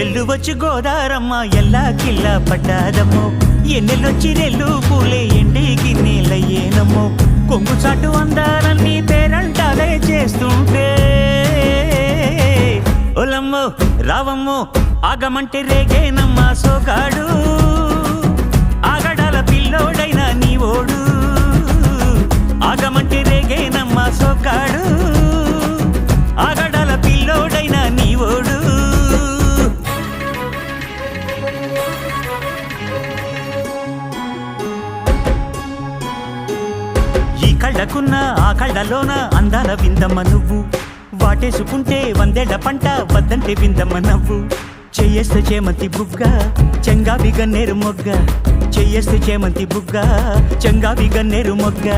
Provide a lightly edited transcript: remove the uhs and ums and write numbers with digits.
ఎల్లు వచ్చి గోదారమ్మ ఎల్లా కిల్లా పడ్డాదమ్మో ఎన్నెల్లొచ్చి రెల్లు పూలే ఎండికి నీళ్ళయ్యేనమ్మో కొంగు చాటు అందాలన్నీ పేరంటాలే చేస్తుంటే ఒలమ్మో రావమ్మో ఆగమంటే రేగేనమ్మా సోగాడు ఆగడాల పిల్లోడైనా నీ ఓడు ఆగమంటే రేగేనమ్మా సోగాడు ఆగడాల పిల్లోడైనా నీ ఓడు కళ్ళకున్న ఆ కళ్ళలోన అందాల విందమ్మ నువ్వు వాటేసుకుంటే వందేళ్ల పంట వద్దంటే విందమ్మ నవ్వు చెయ్యేస్తే చేమంతి బుగ్గ చెంగావి గన్నేరు మొగ్గ చెయ్యేస్తే చేమంతి బుగ్గ చెంగావి గన్నేరు మొగ్గ